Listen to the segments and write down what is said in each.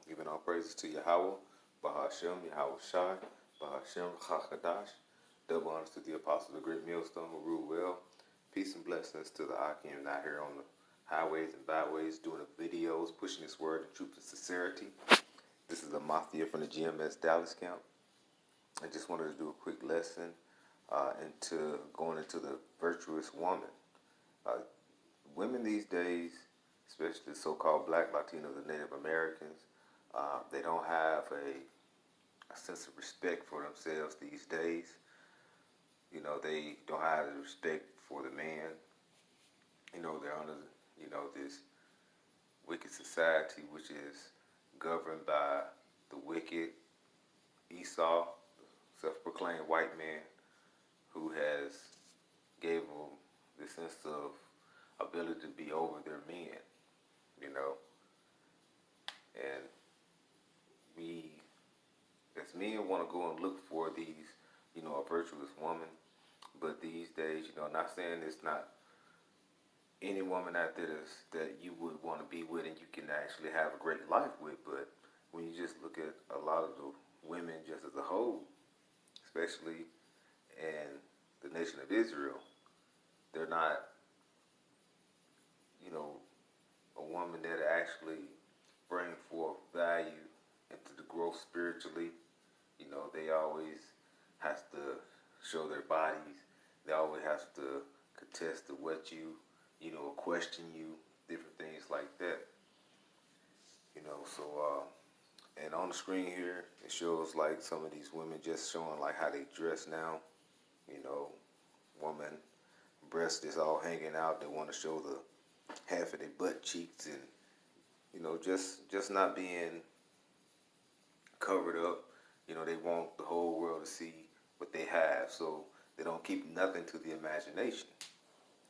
Giving all praises to Yahweh, Bahashem, Yahweh Shai, Bahashem, Chakadash. Double honors to the apostle, the great millstone who rule well. Peace and blessings to the Akim out here on the highways and byways doing the videos, pushing this word in truth and sincerity. This is Amathia from the GMS Dallas camp. I just wanted to do a quick lesson into going into the virtuous woman. Uh, Women these days, especially so-called Black, Latinos, and Native Americans, they don't have a sense of respect for themselves these days. You know, they don't have the respect for the man. You know, they're under, this wicked society, which is governed by the wicked Esau, self-proclaimed white man, who has gave them the sense of ability to be over their men, and we as men want to go and look for these, a virtuous woman. But these days, not saying it's not any woman out there that you would want to be with and you can actually have a great life with, but when you just look at a lot of the women just as a whole, especially in the nation of Israel, they're not, a woman that actually bring forth value into the growth spiritually. They always have to show their bodies. They always have to contest to what question you, different things like that. And on the screen here, it shows like some of these women just showing like how they dress now. Woman breast is all hanging out. They want to show the half of their butt cheeks and just not being covered up. They want the whole world to see what they have, so they don't keep nothing to the imagination.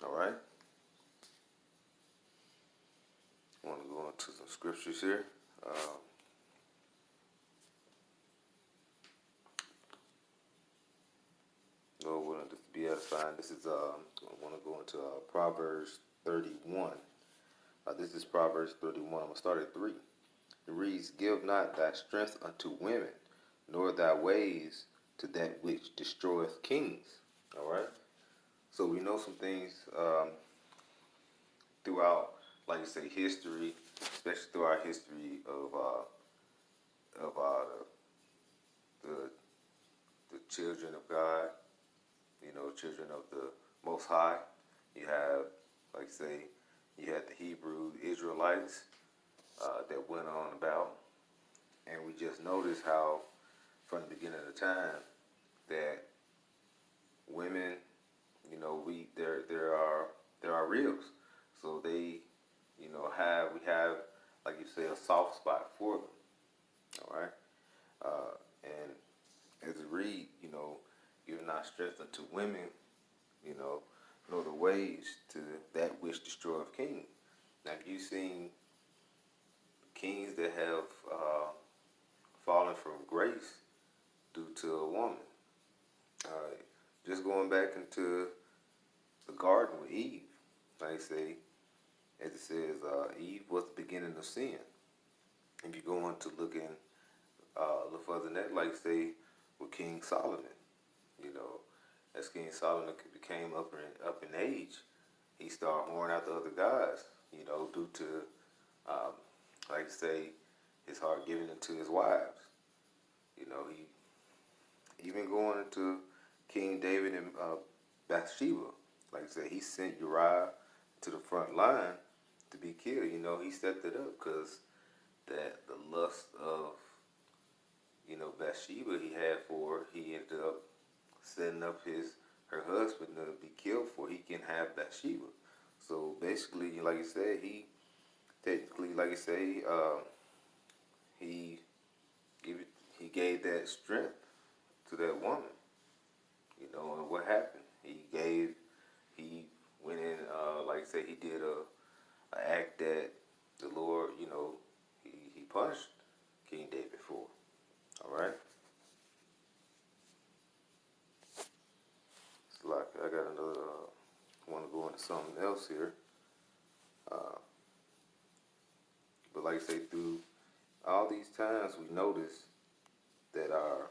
All right. I want to go into some scriptures here. Lord willing, just to be edifying. This is I want to go into Proverbs 31. This is Proverbs 31. I'm gonna start at 3. It reads, "Give not thy strength unto women, nor thy ways to that which destroyeth kings." All right. So we know some things throughout, like you say, history, especially through our history of the children of God, children of the Most High. You have, like say, you had the Hebrew Israelites that went on about, and we just noticed how, from the beginning of the time, that women, there are ribs, so they, we have, like you say, a soft spot for them. All right, and as it read, giving not strength unto women, nor the ways to that which destroyeth kings. Now, have you seen kings that have fallen from grace due to a woman? Just going back into the garden with Eve, like I say, as it says, Eve was the beginning of sin. If you go on to looking a little further than that, like say with King Solomon, as King Solomon became up in age, he started whoring out the other guys, due to, like I say, his heart giving into his wives. He even going into King David and Bathsheba. Like I said, he sent Uriah to the front line to be killed. He set it up because that the lust of, Bathsheba he had for her, he ended up setting up her husband to be killed for he can have Bathsheba. So basically, like you said, he technically, like you say, he gave that strength to that woman. And what happened? He went in, like I say, he did a act that the Lord, he punished King David for. All right. It's like I got another. Want to go into something else here, but like I say, through all these times we notice that our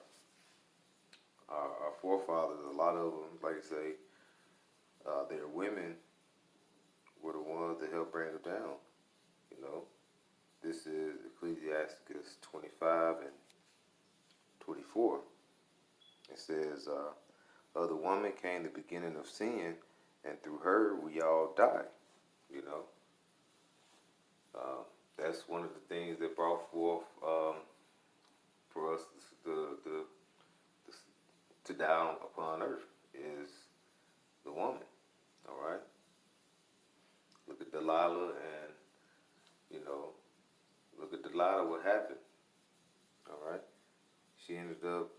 forefathers, a lot of them, like I say, their women were the ones that helped bring them down. You know, this is Ecclesiasticus 25 and 24. It says, "Of the woman came the beginning of sin, and through her we all die." You know, uh, that's one of the things that brought forth for us the to down upon earth is the woman. All right. Look at Delilah, and you know, look at Delilah. What happened? All right. She ended up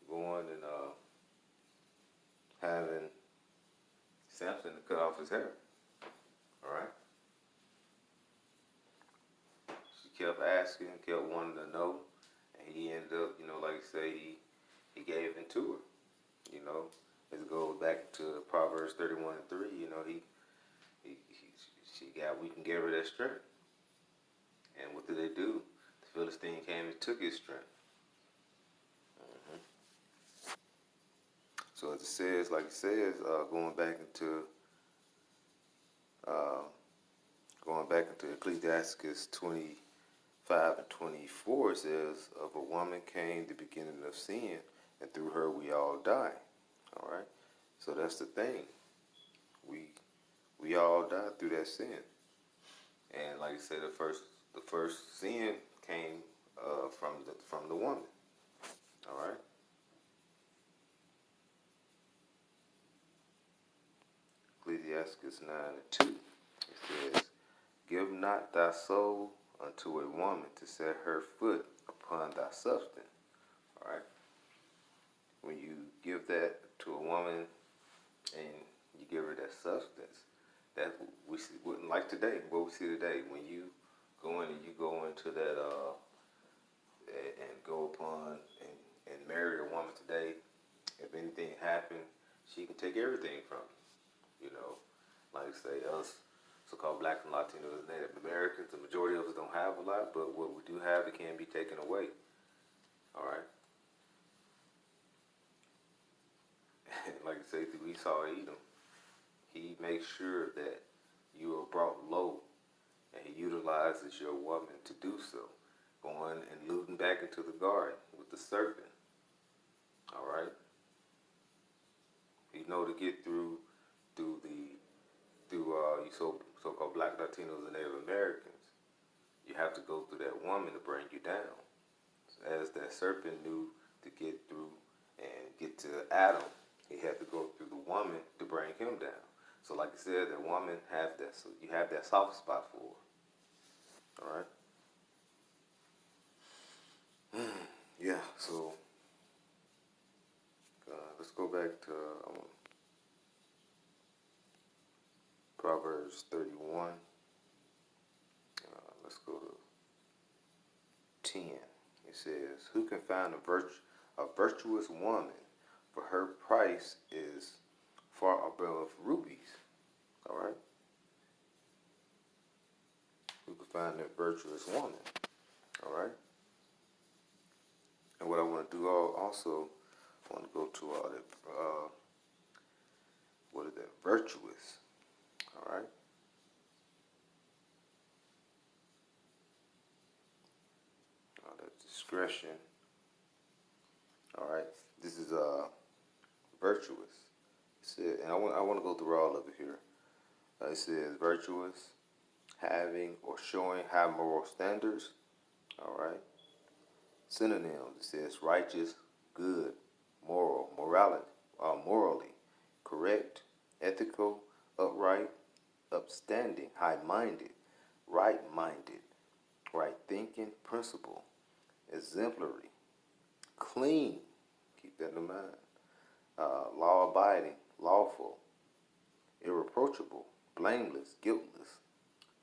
going and having Samson to cut off his hair. All right. She kept asking, kept wanting to know, and he ended up, like I say, he gave into her. You know, it goes back to Proverbs 31:3. He she got weak and gave her that strength. And what did they do? The Philistine came and took his strength. Mm-hmm. So as it says, like it says, uh, going back into Ecclesiasticus 25 and 24, it says, "Of a woman came the beginning of sin, and through her we all die." All right. So that's the thing. We we all died through that sin, and like I said, the first sin came from the woman. All right. Ecclesiasticus 9:2. It says, "Give not thy soul unto a woman to set her foot upon thy substance." All right. When you give that to a woman and you give her that substance, that we see, wouldn't like today. What we see today, when you go in and you go into that and go upon and marry a woman today, if anything happened, she can take everything from you. You know, like say us so-called blacks and Latinos and Native Americans, the majority of us don't have a lot, but what we do have, it can be taken away. All right. Like I say, through Esau and Edom, he makes sure that you are brought low, and he utilizes your woman to do so, going and looting back into the garden with the serpent. All right. You know, to get through the through you so-called Black Latinos and Native Americans, you have to go through that woman to bring you down. As that serpent knew to get through and get to Adam, he had to go through the woman to bring him down. So, like I said, that woman have that. So you have that soft spot for her. All right. Yeah. So let's go back to Proverbs 31. Let's go to 10. It says, "Who can find a virtuous woman? For her price is far above rubies." All right. Who can find that virtuous woman? All right. And what I want to do also, I want to go to all that. What is that? Virtuous. All right. All that discretion. All right. This is virtuous. It said, and I want to go through all of it here. It says virtuous, having or showing high moral standards. All right. Synonyms. It says righteous, good, moral, morally, correct, ethical, upright, upstanding, high-minded, right-minded, right thinking, principle, exemplary, clean. Keep that in mind. Law-abiding, lawful, irreproachable, blameless, guiltless,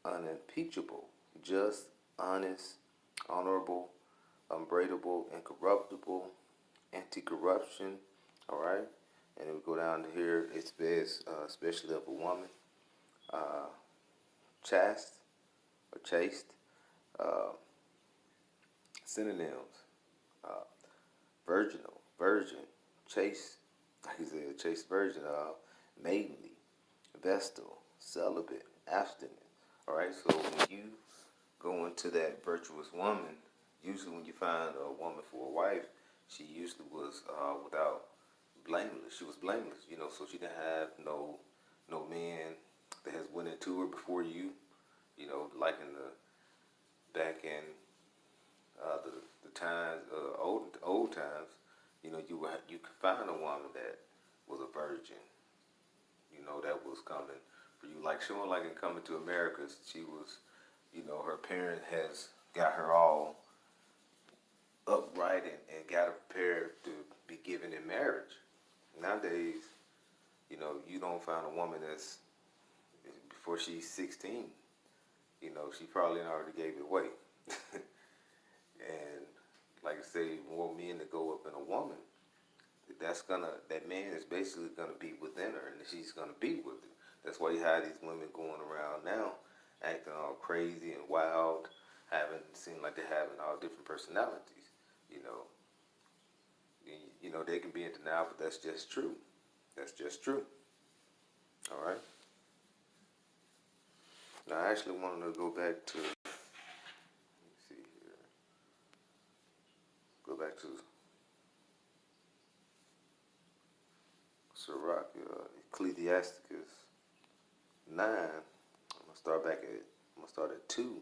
unimpeachable, just, honest, honorable, unbraidable, incorruptible, anti-corruption. All right, and then we go down to here. It says, especially of a woman, uh, chaste or chaste, uh, Synonyms: uh, virginal, virgin, chaste, like he said, chaste virgin, maidenly, vestal, celibate, abstinent. All right, so when you go into that virtuous woman, usually when you find a woman for a wife, she usually was without blameless. She was blameless, so she didn't have no man that has went into her before you. Like in the back in the times, old times, you could find a woman that was a virgin, that was coming for you. Like showing like in Coming to America, she was, her parent has got her all upright and got her prepared to be given in marriage. Nowadays, you don't find a woman that's before she's 16. She probably already gave it away. And like I say, more men to go up in a woman, that man is basically gonna be within her, and she's gonna be with him. That's why you have these women going around now, acting all crazy and wild, having seem like they're having all different personalities. You know, they can be in denial, but that's just true. That's just true. All right. Now I actually wanted to go back to. Let me see here. Go back to Sirach, Ecclesiasticus 9. I'm gonna start at 2. And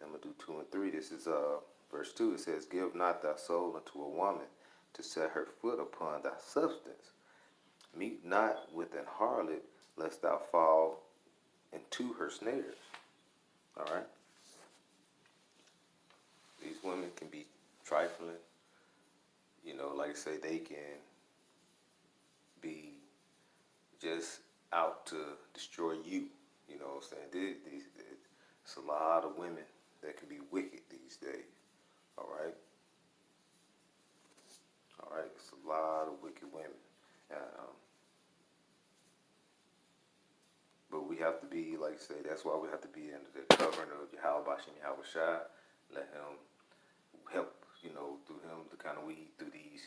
I'm gonna do 2 and 3. This is verse 2. It says, "Give not thy soul unto a woman to set her foot upon thy substance. Meet not with an harlot, lest thou fall into her snares." All right. These women can be trifling. Like I say, they can be just out to destroy you. You know what I'm saying? It's a lot of women that can be wicked these days. All right? All right? It's a lot of wicked women. Um, but we have to be, like I say, that's why we have to be under the covering of Yahweh Bashim Yahweh Shai. Let him help, through him to kind of weed through these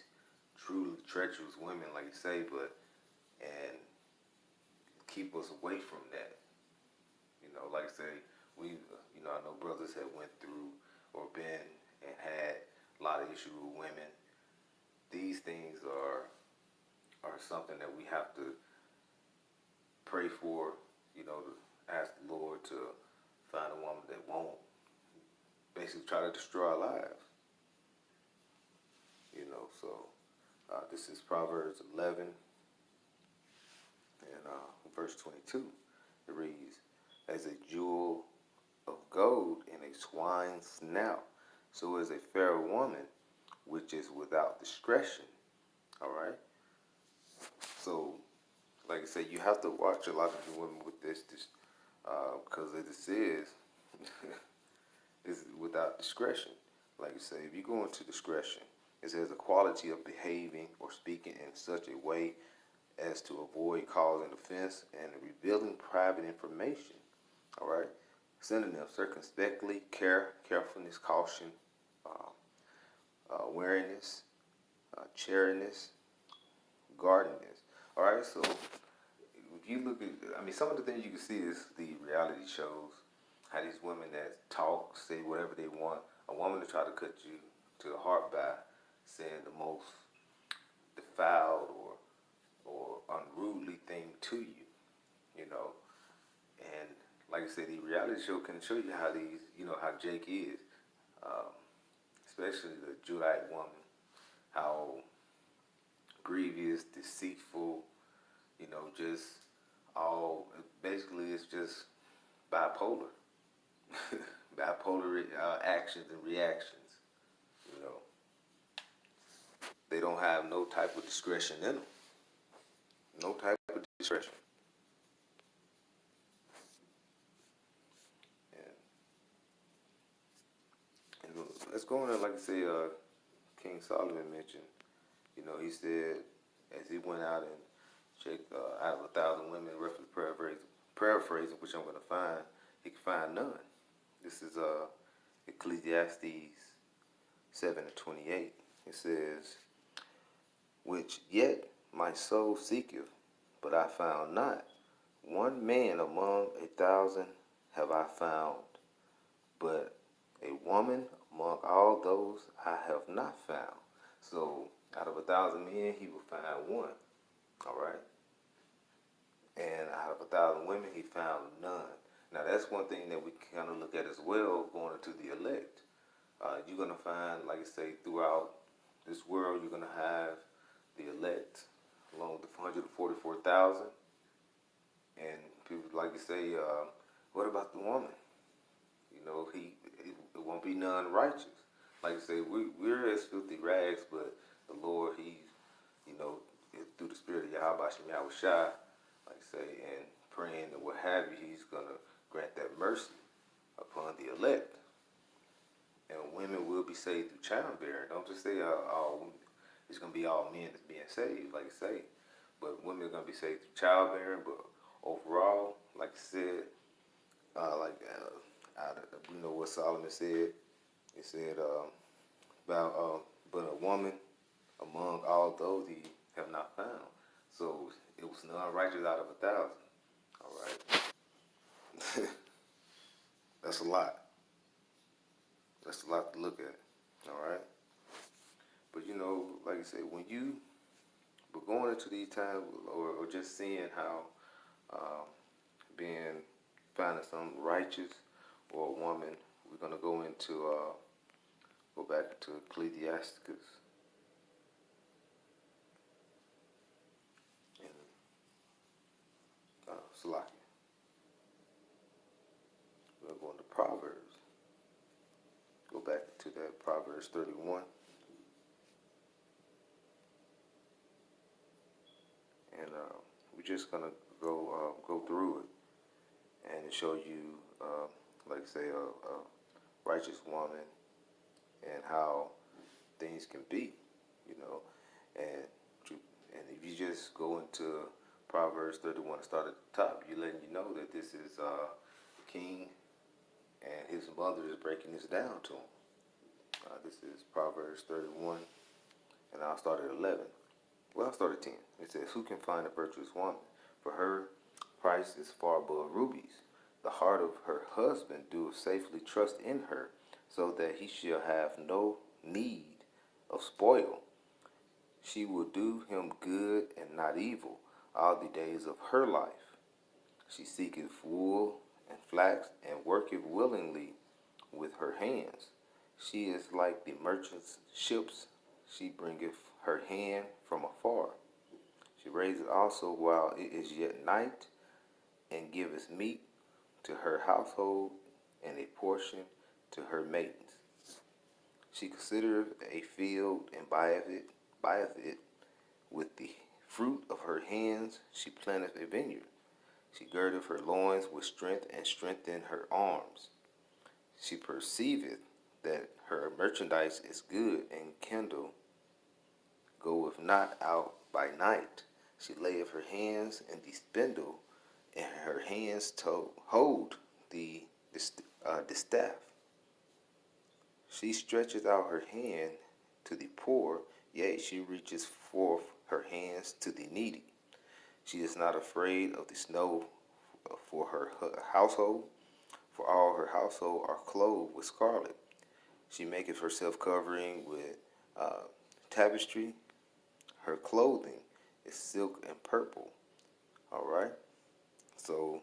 truly treacherous women, like you say, and keep us away from that. Like I say, I know brothers have went through or been and had a lot of issues with women. These things are something that we have to pray for, to ask the Lord to find a woman that won't basically try to destroy our lives. So this is Proverbs 11 and verse 22. It reads, "As a jewel of gold in a swine's snout, so is a fair woman which is without discretion." All right. So, like I said, you have to watch a lot of the women with this because this is is without discretion. Like I say, if you go into discretion, it says a quality of behaving or speaking in such a way as to avoid causing offense and revealing private information. All right. Synonyms: circumspectly, carefulness, caution, wariness, chariness, guardiness. All right. So if you look at, some of the things you can see is the reality shows, how these women that talk, say whatever they want. A woman to try to cut you to the heart by saying the most defiled or unruly thing to you, you know. And like I said, the reality show can show you how how Jake is, um, especially the Judite woman, how grievous, deceitful, just all, basically it's just bipolar. Bipolar actions and reactions, you know. They don't have no type of discretion in them. No type of discretion. And, and let's go on there, like I say, King Solomon mentioned, he said, as he went out and checked out of 1,000 women, roughly paraphrasing, which I'm going to find, he could find none. This is Ecclesiastes 7:28. It says, "Which yet my soul seeketh, but I found not. One man among 1,000 have I found, but a woman among all those I have not found." So out of 1,000 men, he will find one. All right. And out of 1,000 women, he found none. Now that's one thing that we kind of look at as well going into the elect. You're gonna find, like I say, throughout this world, you're gonna have the elect along with the 144,000, and people like you say, what about the woman? You know, it won't be none righteous. Like I say, we're as filthy rags, but the Lord, you know, through the Spirit of Yahweh Shem Yahweh Shai, like I say, and praying and what have you, He's gonna grant that mercy upon the elect, and women will be saved through childbearing. Don't just say all. It's gonna be all men that's being saved, like I say, but women are gonna be saved through childbearing. But overall, like I said, we know what Solomon said. He said about but a woman among all those he have not found. So it was none righteous out of 1,000. All right, that's a lot. That's a lot to look at. All right, but you know, like I said, when you but going into these times, or just seeing how um, being finding some righteous or a woman, we're gonna go back to Ecclesiasticus and Salaki. We're going to Proverbs. Go back to that Proverbs 31, and we're just gonna go through it and show you, like say, a righteous woman and how things can be, you know, and if you just go into Proverbs 31 and start at the top, you're letting you know that this is the king and his mother is breaking this down to him. This is Proverbs 31, and I'll start at 11. Well, I'll start at 10. It says, "Who can find a virtuous woman? For her price is far above rubies. The heart of her husband doeth safely trust in her, so that he shall have no need of spoil. She will do him good and not evil all the days of her life. She seeketh wool and flax, and worketh willingly with her hands. She is like the merchant's ships. She bringeth her hand from afar. She raiseth also while it is yet night, and giveth meat to her household, and a portion to her maidens. She considereth a field, and buyeth it. With the fruit of her hands she planteth a vineyard. She girdeth her loins with strength, and strengtheneth her arms. She perceiveth that her merchandise is good, and candle goeth not out by night. She layeth her hands in the spindle, and her hands hold the staff. She stretcheth out her hand to the poor, yea, she reaches forth her hands to the needy. She is not afraid of the snow for her household, for all her household are clothed with scarlet. She maketh herself covering with tapestry. Her clothing is silk and purple. All right. So,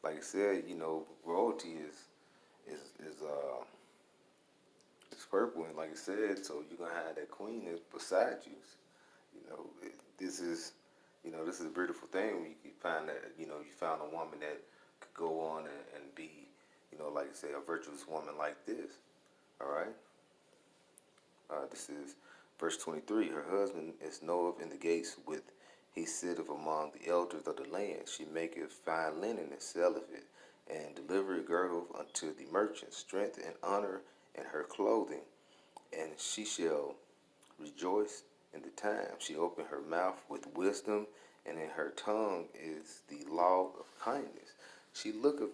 like I said, you know, royalty is it's purple, and like I said, so you're gonna have that queen that's beside you. You know, this is, you know, this is a beautiful thing when you find that, you know, you found a woman that could go on and be, you know, like I say, a virtuous woman like this. All right. This is verse 23. Her husband is Noah in the gates with. He sitteth among the elders of the land. She maketh fine linen and selleth it, and delivereth girdle unto the merchants, strength and honor in her clothing, and she shall rejoice in the time. She opened her mouth with wisdom, and in her tongue is the law of kindness. She looketh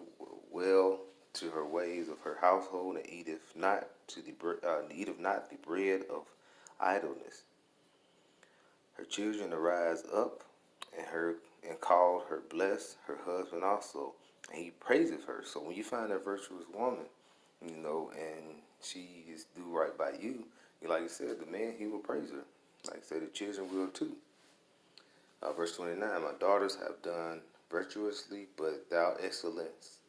well to her ways of her household, and eateth not the bread of idleness. Her children arise up, and called her blessed, her husband also, and he praiseth her. So when you find a virtuous woman, and she is do right by you, like you said, the man, he will praise her. Like I said, the children will too. Verse 29, my daughters have done virtuously, but thou excellence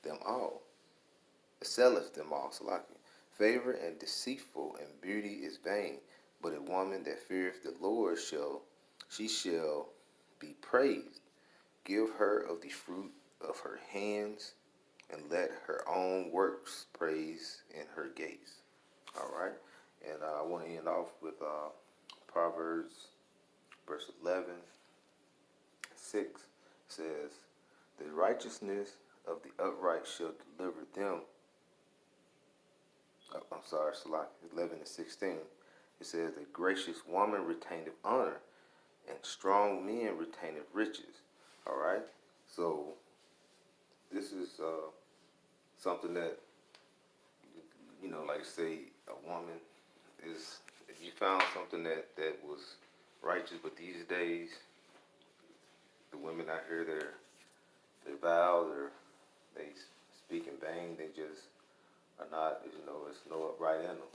them all, excelleth them all. So like favor and deceitful and beauty is vain, but a woman that feareth the Lord she shall be praised. Give her of the fruit of her hands, and let her own works praise in her gates. All right, and I want to end off with Proverbs verse 11:6 says, "The righteousness of the upright shall deliver them." I'm sorry, Salak 11:16. It says, "A gracious woman retaineth honor, and strong men retaineth riches." All right, so this is something that like say a woman is. If you found something that was righteous, but these days the women out here they're vile, they speak in vain, they just are not, it's no upright in them.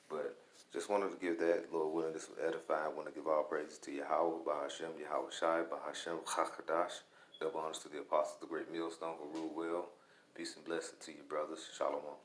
But just wanted to give that, Lord willing, this will edify. I want to give all praises to Yahweh, Bahashem, Yahweh Shai, Bahashem, Chakadash. Double honors to the apostles, the great millstone who rule well. Peace and blessing to you, brothers. Shalom.